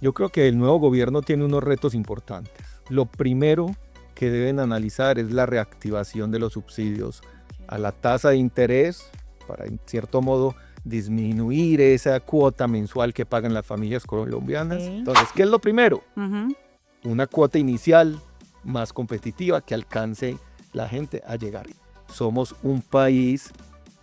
Yo creo que el nuevo gobierno tiene unos retos importantes. Lo primero que deben analizar es la reactivación de los subsidios a la tasa de interés para, en cierto modo, disminuir esa cuota mensual que pagan las familias colombianas. Entonces, ¿qué es lo primero? Una cuota inicial más competitiva que alcance la gente a llegar. Somos un país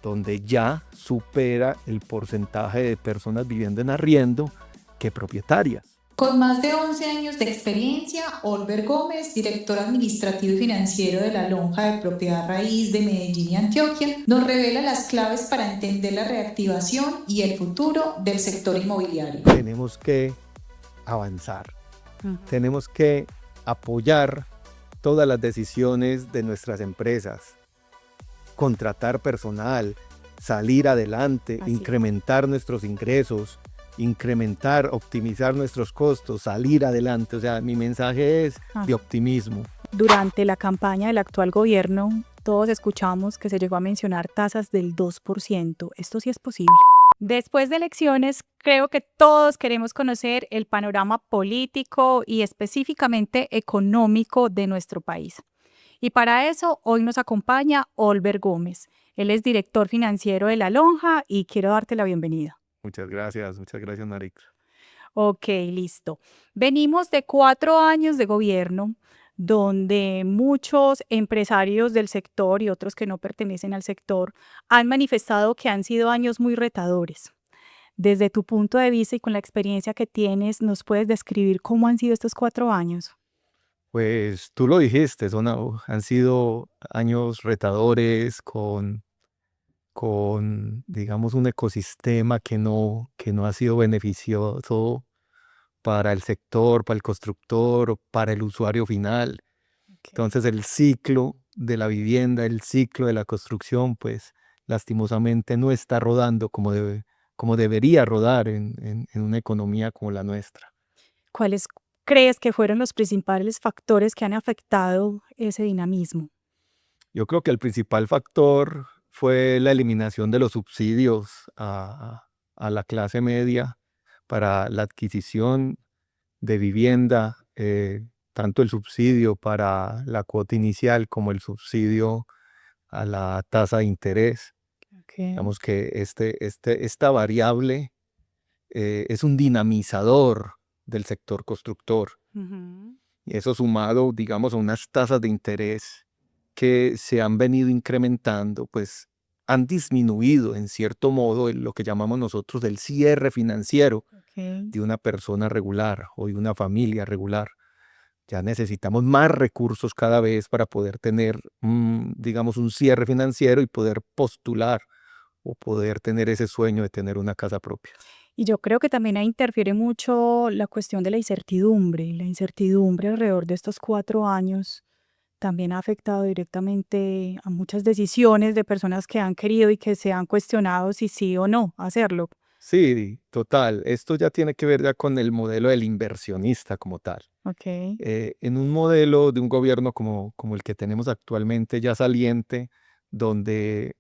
donde ya supera el porcentaje de personas viviendo en arriendo que propietarias. Con más de 11 años de experiencia, Olver Gómez, director administrativo y financiero de la Lonja de Propiedad Raíz de Medellín y Antioquia, nos revela las claves para entender la reactivación y el futuro del sector inmobiliario. Tenemos que avanzar, tenemos que apoyar todas las decisiones de nuestras empresas, contratar personal, salir adelante, incrementar nuestros ingresos, incrementar, optimizar nuestros costos, salir adelante. O sea, mi mensaje es de optimismo. Durante la campaña del actual gobierno, todos escuchamos que se llegó a mencionar tasas del 2%. ¿Esto sí es posible? Después de elecciones, creo que todos queremos conocer el panorama político y específicamente económico de nuestro país. Y para eso, hoy nos acompaña Olver Gómez. Él es director financiero de La Lonja y quiero darte la bienvenida. Muchas gracias, Narix. Ok, listo. Venimos de 4 años de gobierno donde muchos empresarios del sector y otros que no pertenecen al sector han manifestado que han sido años muy retadores. Desde tu punto de vista y con la experiencia que tienes, ¿nos puedes describir cómo han sido estos 4 años? Pues tú lo dijiste, han sido años retadores digamos, un ecosistema que no ha sido beneficioso para el sector, para el constructor, para el usuario final. Entonces el ciclo de la vivienda, el ciclo de la construcción, pues lastimosamente no está rodando como debería rodar en una economía como la nuestra. ¿Cuáles crees que fueron los principales factores que han afectado ese dinamismo? Yo creo que el principal factor fue la eliminación de los subsidios a la clase media para la adquisición de vivienda, tanto el subsidio para la cuota inicial como el subsidio a la tasa de interés. Digamos que esta variable es un dinamizador del sector constructor. Y eso sumado, digamos, a unas tasas de interés que se han venido incrementando, pues han disminuido en cierto modo lo que llamamos nosotros el cierre financiero de una persona regular o de una familia regular. Ya necesitamos más recursos cada vez para poder tener, digamos, un cierre financiero y poder postular o poder tener ese sueño de tener una casa propia. Y yo creo que también ahí interfiere mucho la cuestión de la incertidumbre. La incertidumbre alrededor de estos 4 años también ha afectado directamente a muchas decisiones de personas que han querido y que se han cuestionado si sí o no hacerlo. Sí, total. Esto ya tiene que ver ya con el modelo del inversionista como tal. Ok. En un modelo de un gobierno como el que tenemos actualmente, ya saliente, donde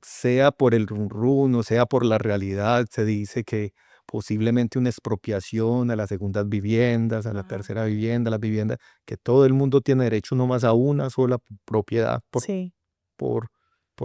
sea por el run run o sea por la realidad, se dice que posiblemente una expropiación a las segundas viviendas, a la tercera vivienda, a las viviendas, que todo el mundo tiene derecho no más a una sola propiedad Sí. por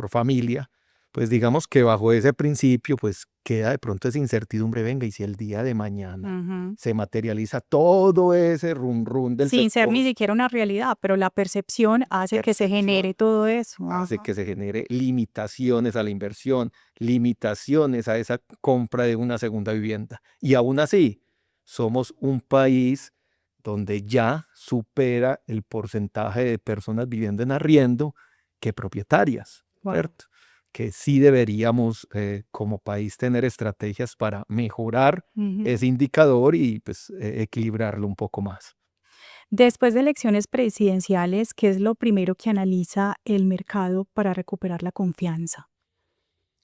familia. Pues digamos que bajo ese principio, pues queda de pronto esa incertidumbre, venga, y si el día de mañana se materializa todo ese run run del Sin ser ni sector, siquiera una realidad, pero la percepción hace que se genere todo eso. hace que se genere limitaciones a la inversión, limitaciones a esa compra de una segunda vivienda. Y aún así, somos un país donde ya supera el porcentaje de personas viviendo en arriendo que propietarias, Wow. ¿cierto? Que sí deberíamos como país tener estrategias para mejorar ese indicador y pues equilibrarlo un poco más. Después de elecciones presidenciales, ¿qué es lo primero que analiza el mercado para recuperar la confianza?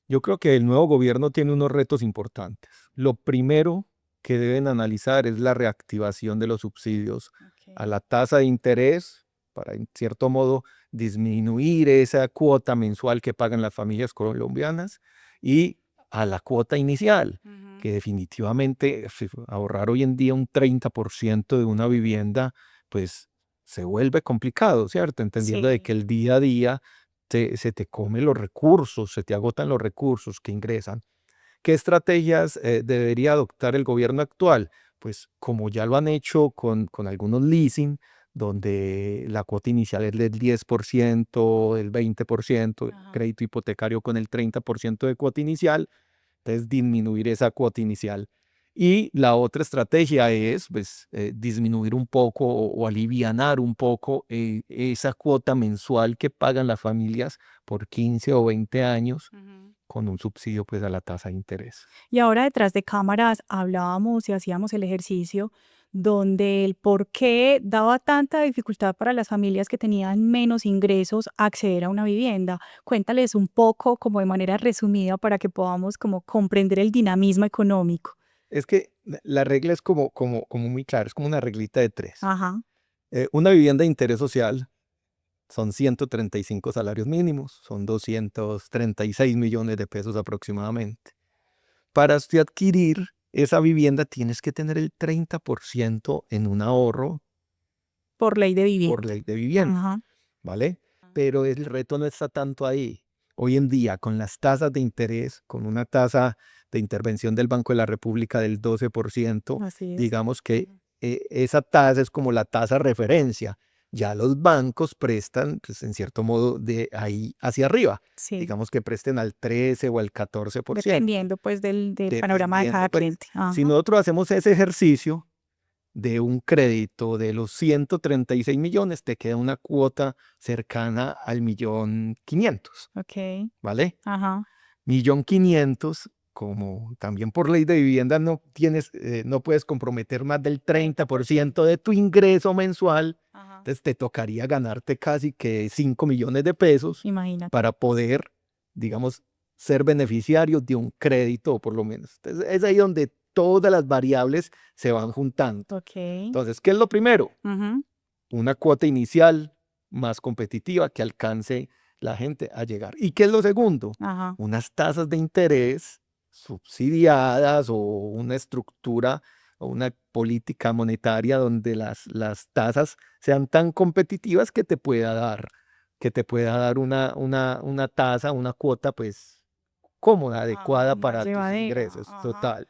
Yo creo que el nuevo gobierno tiene unos retos importantes. Lo primero que deben analizar es la reactivación de los subsidios a la tasa de interés para, en cierto modo, disminuir esa cuota mensual que pagan las familias colombianas y a la cuota inicial, que definitivamente ahorrar hoy en día un 30% de una vivienda, pues se vuelve complicado, ¿cierto? Entendiendo de que Sí. el día a día se te come los recursos, se te agotan los recursos que ingresan. ¿Qué estrategias debería adoptar el gobierno actual? Pues como ya lo han hecho con algunos leasing, donde la cuota inicial es del 10%, del 20%, Ajá. crédito hipotecario con el 30% de cuota inicial, entonces disminuir esa cuota inicial. Y la otra estrategia es pues, disminuir un poco o alivianar un poco esa cuota mensual que pagan las familias por 15 o 20 años Ujú. con un subsidio pues, a la tasa de interés. Y ahora detrás de cámaras hablábamos y hacíamos el ejercicio donde el por qué daba tanta dificultad para las familias que tenían menos ingresos acceder a una vivienda. Cuéntales un poco, como de manera resumida, para que podamos como comprender el dinamismo económico. Es que la regla es como muy clara, es como una reglita de tres. Ajá. Una vivienda de interés social son 135 salarios mínimos, son 236 millones de pesos aproximadamente. Para usted adquirir esa vivienda tienes que tener el 30% en un ahorro Por ley de por vivienda. ley de vivienda, Ajá. ¿vale? Pero el reto no está tanto ahí. Hoy en día, con las tasas de interés, con una tasa de intervención del Banco de la República del 12%, Así es. digamos que Ujú. esa tasa es como la tasa referencia. Ya los bancos prestan, pues, en cierto modo, de ahí hacia arriba. Sí. Digamos que presten al 13 o al 14%, Dependiendo pues del panorama de dependiendo. cada Pues, cliente. si Ajá. nosotros hacemos ese ejercicio, de un crédito de los 136 millones, te queda una cuota cercana al 1.500.000, Ok. ¿vale? Ajá. 1.500.000, como también por ley de vivienda no puedes comprometer más del 30% de tu ingreso mensual, Ajá. entonces te tocaría ganarte casi que 5 millones de pesos Imagínate. para poder, digamos, ser beneficiario de un crédito, por lo menos. Entonces es ahí donde todas las variables se van juntando. Ok. Entonces, ¿qué es lo primero? Ujú. Una cuota inicial más competitiva que alcance la gente a llegar. ¿Y qué es lo segundo? Ajá. Unas tasas de interés subsidiadas o una estructura o una política monetaria donde las tasas sean tan competitivas que te pueda dar una tasa, una cuota pues cómoda, Ajá, adecuada más para tus llevadera. ingresos. Ajá. Total.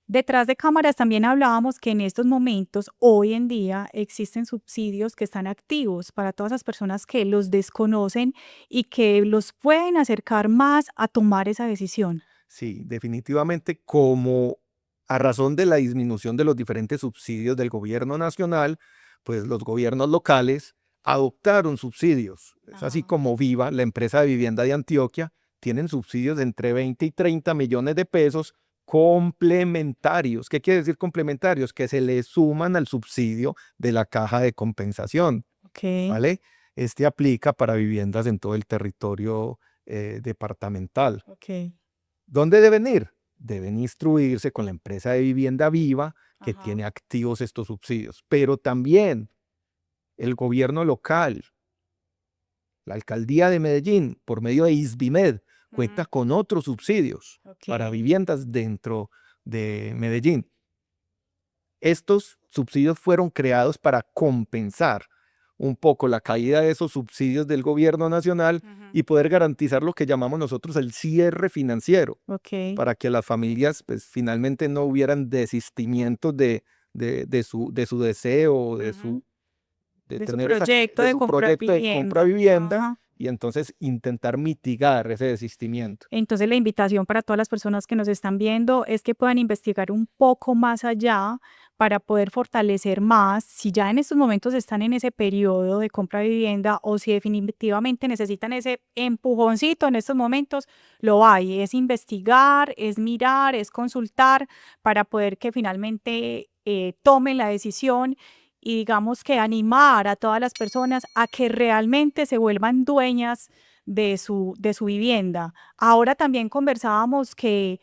Detrás de cámaras también hablábamos que en estos momentos, hoy en día, existen subsidios que están activos para todas las personas que los desconocen y que los pueden acercar más a tomar esa decisión. Sí, definitivamente, como a razón de la disminución de los diferentes subsidios del gobierno nacional, pues los gobiernos locales adoptaron subsidios. Es así Ajá. como Viva, la empresa de vivienda de Antioquia, tienen subsidios de entre 20 y 30 millones de pesos complementarios. ¿Qué quiere decir complementarios? Que se le suman al subsidio de la caja de compensación, Ok, ¿vale? Este aplica para viviendas en todo el territorio departamental. ok. ¿Dónde deben ir? Deben instruirse con la empresa de vivienda Viva que Ajá. tiene activos estos subsidios, pero también el gobierno local, la alcaldía de Medellín, por medio de ISBIMED, cuenta Ujú. con otros subsidios Ok. para viviendas dentro de Medellín. Estos subsidios fueron creados para compensar un poco la caída de esos subsidios del gobierno nacional Ujú. y poder garantizar lo que llamamos nosotros el cierre financiero, Ok. para que las familias pues, finalmente no hubieran desistimientos de su deseo, Ujú. de De su tener proyecto de de su comprar proyecto de compra vivienda. vivienda Ajá. y entonces intentar mitigar ese desistimiento. Entonces, la invitación para todas las personas que nos están viendo es que puedan investigar un poco más allá para poder fortalecer más, si ya en estos momentos están en ese periodo de compra de vivienda o si definitivamente necesitan ese empujoncito en estos momentos, lo hay. Es investigar, es mirar, es consultar para poder que finalmente tomen la decisión y digamos que animar a todas las personas a que realmente se vuelvan dueñas de su vivienda. Ahora también conversábamos que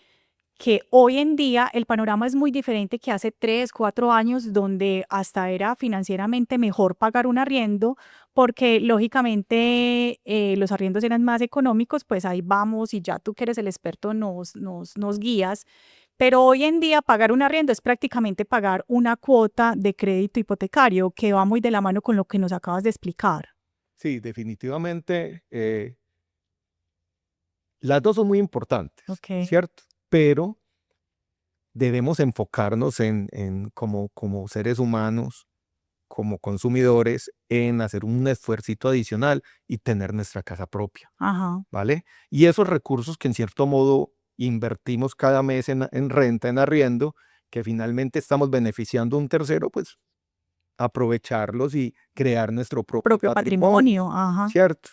hoy en día el panorama es muy diferente que hace 3 4 años, donde hasta era financieramente mejor pagar un arriendo, porque lógicamente los arriendos eran más económicos, pues ahí vamos y ya tú que eres el experto nos guías. Pero hoy en día pagar un arriendo es prácticamente pagar una cuota de crédito hipotecario que va muy de la mano con lo que nos acabas de explicar. Sí, definitivamente las dos son muy importantes, Ok. ¿cierto? Pero debemos enfocarnos como seres humanos, como consumidores, en hacer un esfuercito adicional y tener nuestra casa propia, Ajá. ¿vale? Y esos recursos que en cierto modo invertimos cada mes en renta, en arriendo, que finalmente estamos beneficiando a un tercero, pues aprovecharlos y crear nuestro propio Propio patrimonio, patrimonio. Ajá. ¿cierto?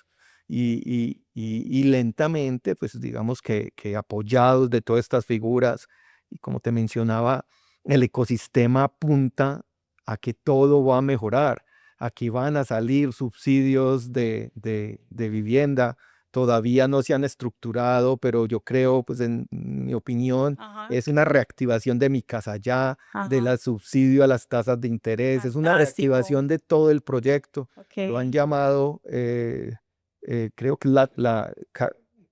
Y lentamente, pues digamos que apoyados de todas estas figuras, y como te mencionaba, el ecosistema apunta a que todo va a mejorar. Aquí van a salir subsidios de vivienda, todavía no se han estructurado, pero yo creo, pues en mi opinión, Ajá. es una reactivación de Mi Casa Ya, de Ajá. la subsidio a las tasas de interés, es una Fantástico. reactivación de todo el proyecto. Lo han Ok. llamado, creo que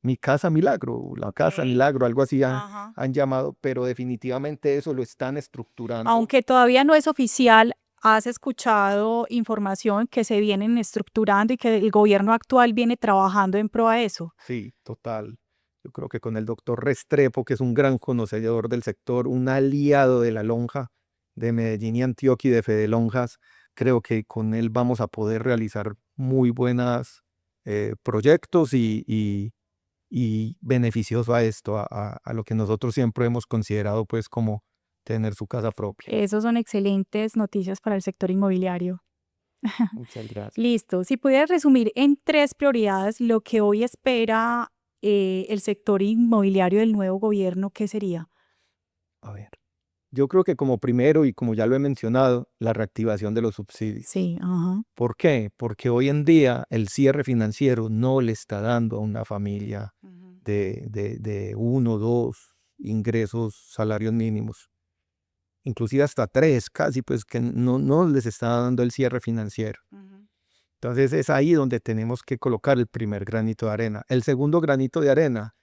Mi Casa Milagro, la Casa Ok. Milagro, algo así Ajá. han llamado, pero definitivamente eso lo están estructurando. Aunque todavía no es oficial, ¿has escuchado información que se vienen estructurando y que el gobierno actual viene trabajando en pro a eso? Sí, total. Yo creo que con el doctor Restrepo, que es un gran conocedor del sector, un aliado de la lonja de Medellín y Antioquia y de Fede Lonjas, creo que con él vamos a poder realizar muy buenos proyectos y beneficioso a esto, a lo que nosotros siempre hemos considerado pues como tener su casa propia. Esas son excelentes noticias para el sector inmobiliario. Muchas gracias. Listo. Si pudieras resumir en 3 prioridades lo que hoy espera el sector inmobiliario del nuevo gobierno, ¿qué sería? A ver. Yo creo que como primero, y como ya lo he mencionado, la reactivación de los subsidios. Sí, ajá. ¿Por qué? Porque hoy en día el cierre financiero no le está dando a una familia Ujú. de 1, 2 ingresos, salarios mínimos, inclusive hasta 3 casi, pues que no les está dando el cierre financiero. Ujú. Entonces es ahí donde tenemos que colocar el primer granito de arena. El segundo granito de arena,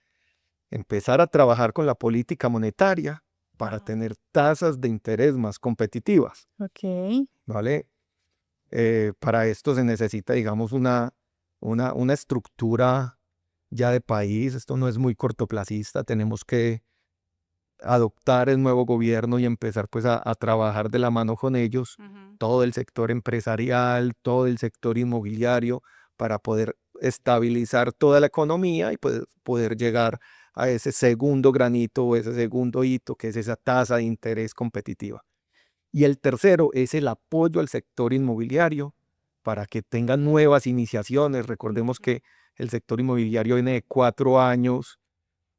empezar a trabajar con la política monetaria para Ajá. tener tasas de interés más competitivas, Ok. ¿vale? Para esto se necesita, digamos, una estructura ya de país. Esto no es muy cortoplacista. Tenemos que adoptar el nuevo gobierno y empezar pues a trabajar de la mano con ellos, Ujú. todo el sector empresarial, todo el sector inmobiliario, para poder estabilizar toda la economía y pues, poder llegar a ese segundo granito o ese segundo hito, que es esa tasa de interés competitiva. Y el tercero es el apoyo al sector inmobiliario para que tengan nuevas iniciaciones. Recordemos que el sector inmobiliario viene de 4 años,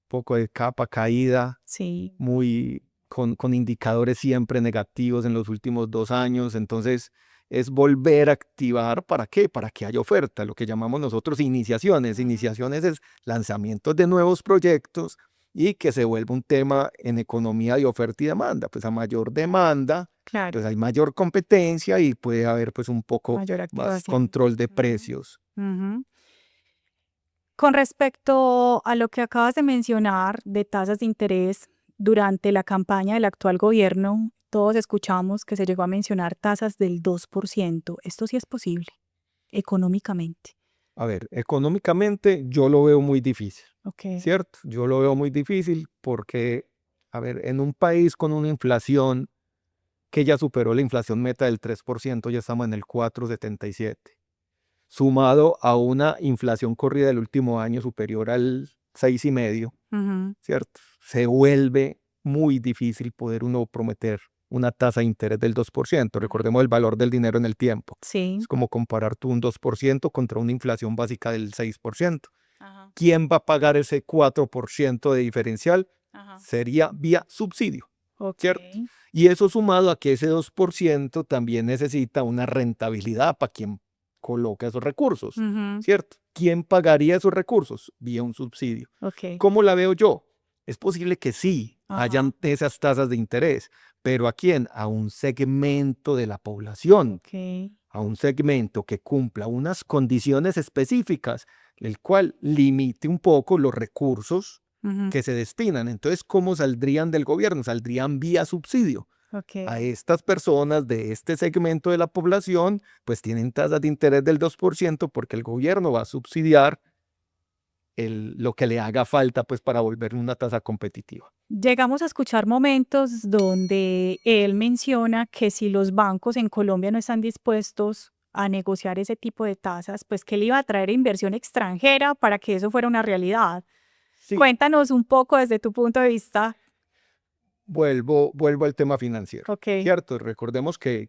poco de capa caída, Sí. muy con indicadores siempre negativos en los últimos 2 años. Entonces, es volver a activar, ¿para qué? Para que haya oferta, lo que llamamos nosotros iniciaciones. Ujú. Iniciaciones es lanzamientos de nuevos proyectos y que se vuelva un tema en economía de oferta y demanda. Pues a mayor demanda, Claro, pues hay mayor competencia y puede haber pues un poco mayor más activación. control de Ujú. precios. Ujú. Con respecto a lo que acabas de mencionar de tasas de interés, durante la campaña del actual gobierno, todos escuchamos que se llegó a mencionar tasas del 2%. Esto sí es posible, económicamente. A ver, económicamente yo lo veo muy difícil, Ok. ¿cierto? Yo lo veo muy difícil porque, a ver, en un país con una inflación que ya superó la inflación meta del 3%, ya estamos en el 4,77, sumado a una inflación corrida del último año superior al 6,5, Ujú. ¿cierto? Se vuelve muy difícil poder uno prometer una tasa de interés del 2%. Recordemos el valor del dinero en el tiempo. Sí. Es como comparar tú un 2% contra una inflación básica del 6%. Ajá. ¿Quién va a pagar ese 4% de diferencial? Ajá. Sería vía subsidio, Ok. ¿cierto? Y eso sumado a que ese 2% también necesita una rentabilidad para quien coloca esos recursos, Ujú. ¿cierto? ¿Quién pagaría esos recursos? Vía un subsidio. Ok. ¿Cómo la veo yo? Es posible que sí Ajá. hayan esas tasas de interés, pero ¿a quién? A un segmento de la población, Ok. a un segmento que cumpla unas condiciones específicas, el cual limite un poco los recursos Ujú. que se destinan. Entonces, ¿cómo saldrían del gobierno? Saldrían vía subsidio. Ok. A estas personas de este segmento de la población, pues tienen tasas de interés del 2% porque el gobierno va a subsidiar lo que le haga falta pues para volver una tasa competitiva. Llegamos a escuchar momentos donde él menciona que si los bancos en Colombia no están dispuestos a negociar ese tipo de tasas, pues que él iba a traer inversión extranjera para que eso fuera una realidad. Sí, Cuéntanos un poco desde tu punto de vista. vuelvo al tema financiero, Ok, ¿cierto? Recordemos que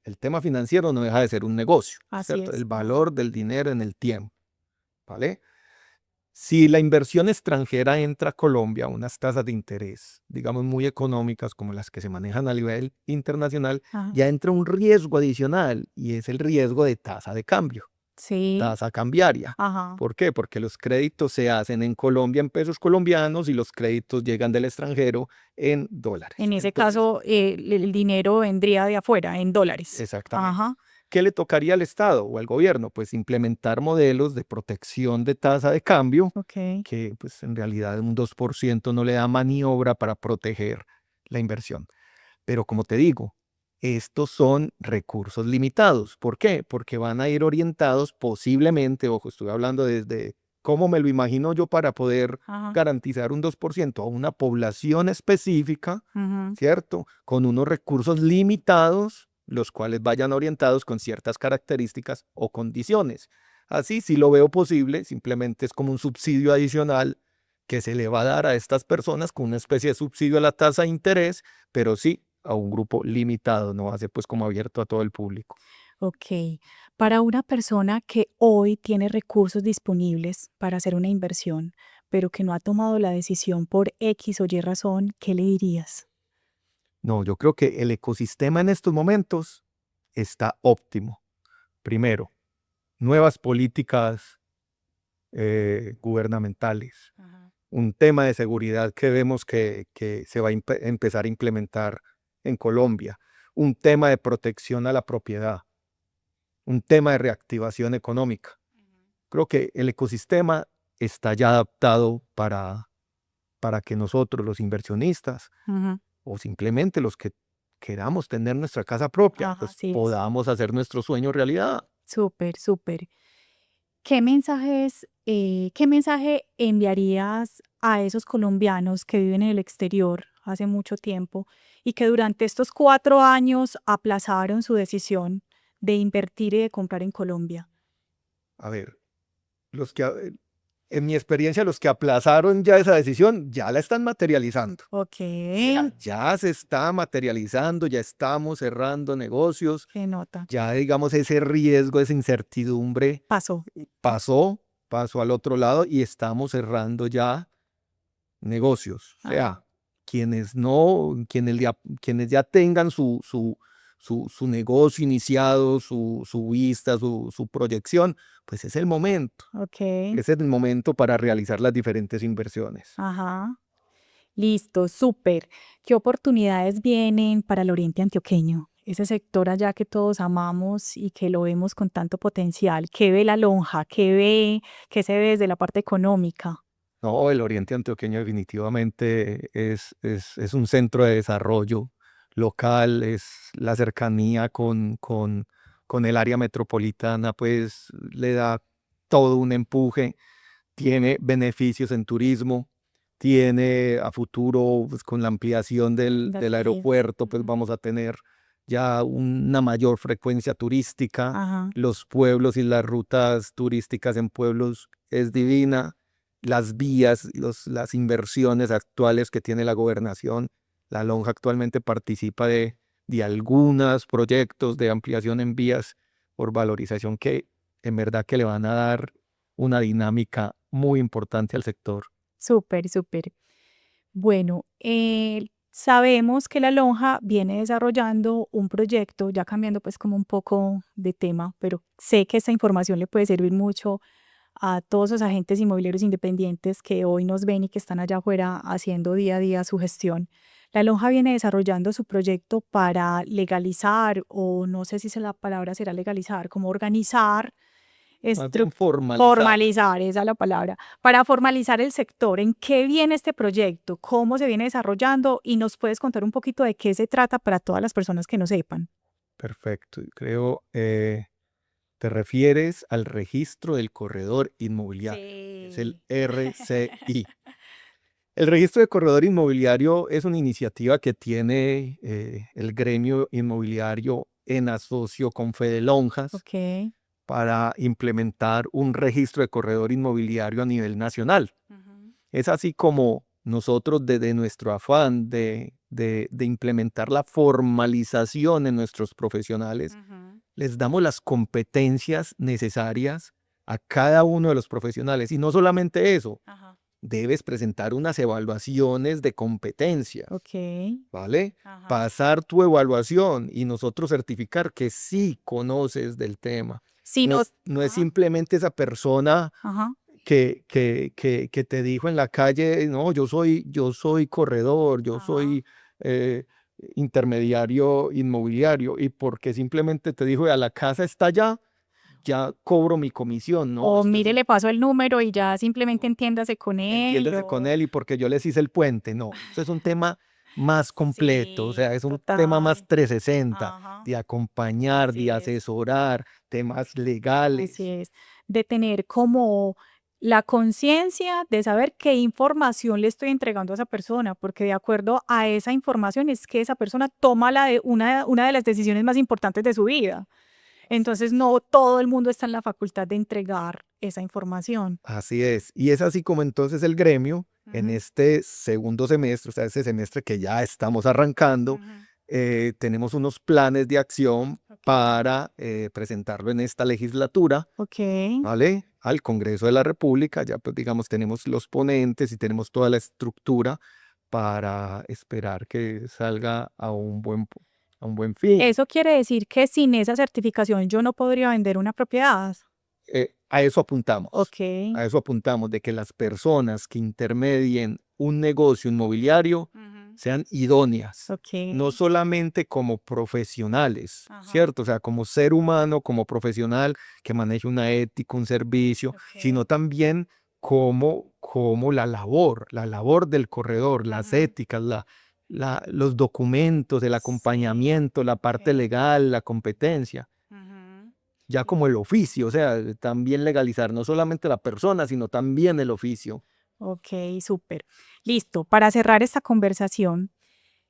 el tema financiero no deja de ser un negocio, así ¿cierto? es. El valor del dinero en el tiempo, ¿vale? Si la inversión extranjera entra a Colombia a unas tasas de interés, digamos, muy económicas como las que se manejan a nivel internacional, Ajá. ya entra un riesgo adicional y es el riesgo de tasa de cambio, Sí, tasa cambiaria. ajá. ¿Por qué? Porque los créditos se hacen en Colombia en pesos colombianos y los créditos llegan del extranjero en dólares. En ese Entonces, caso, el dinero vendría de afuera, en dólares. exactamente. Ajá. ¿Qué le tocaría al Estado o al gobierno? Pues implementar modelos de protección de tasa de cambio Ok. que pues en realidad un 2% no le da maniobra para proteger la inversión. Pero como te digo, estos son recursos limitados. ¿Por qué? Porque van a ir orientados posiblemente, ojo, estoy hablando desde cómo me lo imagino yo para poder Ajá. garantizar un 2% a una población específica, Ujú. ¿cierto? Con unos recursos limitados, los cuales vayan orientados con ciertas características o condiciones. Así, si lo veo posible, simplemente es como un subsidio adicional que se le va a dar a estas personas con una especie de subsidio a la tasa de interés, pero sí a un grupo limitado, no va a ser pues como abierto a todo el público. Ok. Para una persona que hoy tiene recursos disponibles para hacer una inversión, pero que no ha tomado la decisión por X o Y razón, ¿qué le dirías? No, yo creo que el ecosistema en estos momentos está óptimo. Primero, nuevas políticas gubernamentales, Ajá. un tema de seguridad que vemos que se va a empezar a implementar en Colombia, un tema de protección a la propiedad, un tema de reactivación económica. Creo que el ecosistema está ya adaptado para que nosotros, los inversionistas, Ujú. o simplemente los que queramos tener nuestra casa propia, Ajá, pues así es. podamos hacer nuestro sueño realidad. Súper, súper. ¿Qué mensaje enviarías a esos colombianos que viven en el exterior hace mucho tiempo y que durante estos 4 años aplazaron su decisión de invertir y de comprar en Colombia? A ver, los que, en mi experiencia, los que aplazaron ya esa decisión, ya la están materializando. Ok, Ya se está materializando, ya estamos cerrando negocios, qué nota. ya digamos ese riesgo, esa incertidumbre Pasó. pasó al otro lado y estamos cerrando ya negocios. O Ajá. sea, quienes no, quienes ya tengan su negocio iniciado, su vista, su proyección, pues es el momento. Ok, Ese es el momento para realizar las diferentes inversiones. ajá. Listo, súper. ¿Qué oportunidades vienen para el oriente antioqueño? Ese sector allá que todos amamos y que lo vemos con tanto potencial. ¿Qué ve la lonja? ¿Qué se ve desde la parte económica? No, el Oriente Antioqueño definitivamente es un centro de desarrollo local, es la cercanía con el área metropolitana, pues le da todo un empuje, tiene beneficios en turismo, tiene a futuro, pues con la ampliación La del salida. aeropuerto, pues Ujú. vamos a tener ya una mayor frecuencia turística, Ajá, los pueblos y las rutas turísticas en pueblos es divina, las vías, las inversiones actuales que tiene la gobernación. La Lonja actualmente participa de algunos proyectos de ampliación en vías por valorización que en verdad que le van a dar una dinámica muy importante al sector. súper, súper. Bueno, sabemos que la lonja viene desarrollando un proyecto, ya cambiando pues como un poco de tema, pero sé que esta información le puede servir mucho a todos los agentes inmobiliarios independientes que hoy nos ven y que están allá afuera haciendo día a día su gestión. La Lonja viene desarrollando su proyecto para legalizar, o no sé si la palabra será legalizar, como organizar Más bien formalizar. Formalizar, esa es la palabra. Para formalizar el sector, ¿en qué viene este proyecto? ¿Cómo se viene desarrollando? Y nos puedes contar un poquito de qué se trata para todas las personas que no sepan. Perfecto. Creo, te refieres al registro del corredor inmobiliario. Es el RCI. El registro de corredor inmobiliario es una iniciativa que tiene el gremio inmobiliario en asocio con Fede Lonjas Ok. para implementar un registro de corredor inmobiliario a nivel nacional. Es así como nosotros, desde nuestro afán de implementar la formalización en nuestros profesionales, les damos las competencias necesarias a cada uno de los profesionales. Y no solamente eso, Ajá. debes presentar unas evaluaciones de competencia, Ok. ¿vale? Ajá. Pasar tu evaluación y nosotros certificar que sí conoces del tema. Si No nos... es Ajá. simplemente esa persona Ajá. que te dijo en la calle, no, yo soy corredor, yo Ajá. soy intermediario inmobiliario, y porque simplemente te dijo, a la casa está allá, ya cobro mi comisión, ¿no? O Esto es mire, le paso el número y ya simplemente entiéndase con él. entiéndase con él y porque yo les hice el puente. No, eso es un tema más completo, o sea, Sí, es un tema más total. 360, Ajá. de acompañar, Así de es. asesorar, temas Así legales. es. De tener como la conciencia de saber qué información le estoy entregando a esa persona, porque de acuerdo a esa información es que esa persona toma una de las decisiones más importantes de su vida. Entonces, no todo el mundo está en la facultad de entregar esa información. Así es. Y es así como entonces el gremio, en Ujú, este segundo semestre, o sea, ese semestre que ya estamos arrancando, ujú. tenemos unos planes de acción Ok. para presentarlo en esta legislatura, Ok. ¿vale? Al Congreso de la República. Ya pues digamos tenemos los ponentes y tenemos toda la estructura para esperar que salga a un buen fin. Eso quiere decir que sin esa certificación yo no podría vender una propiedad. A eso apuntamos. Ok. A eso apuntamos, de que las personas que intermedien un negocio inmobiliario Ujú. sean idóneas, Ok. no solamente como profesionales, Ajá. ¿cierto? O sea, como ser humano, como profesional que maneje una ética, un servicio, sino Ok. también como la labor del corredor, las Ujú. éticas, los documentos, el Sí. acompañamiento, la parte Ok. legal, la competencia, Ujú. ya como el oficio, o sea, también legalizar no solamente la persona, sino también el oficio. Ok, súper. Listo. Para cerrar esta conversación,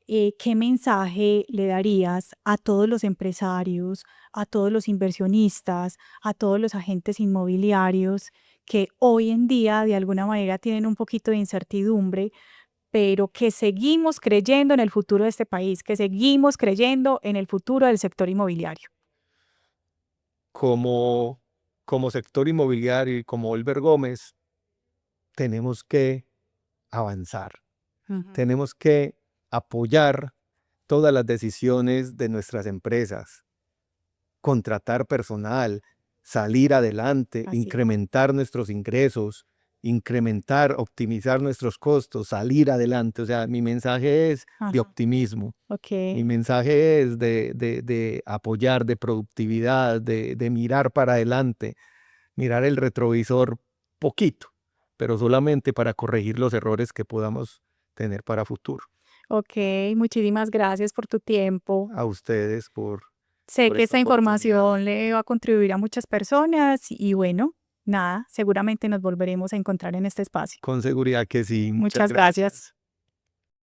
¿qué mensaje le darías a todos los empresarios, a todos los inversionistas, a todos los agentes inmobiliarios que hoy en día de alguna manera tienen un poquito de incertidumbre, pero que seguimos creyendo en el futuro de este país, que seguimos creyendo en el futuro del sector inmobiliario? Como, como sector inmobiliario y como Oliver Gómez, tenemos que avanzar, Ujú. tenemos que apoyar todas las decisiones de nuestras empresas, contratar personal, salir adelante, Así es. incrementar nuestros ingresos, incrementar, optimizar nuestros costos, salir adelante. O sea, mi mensaje es de Ajá. optimismo. Ok. Mi mensaje es de apoyar, de productividad, de mirar para adelante, mirar el retrovisor poquito, pero solamente para corregir los errores que podamos tener para futuro. Ok, muchísimas gracias por tu tiempo. A ustedes Sé por que esta esta oportunidad. información le va a contribuir a muchas personas y bueno, nada, seguramente nos volveremos a encontrar en este espacio. Con seguridad que sí. Muchas Muchas gracias. gracias.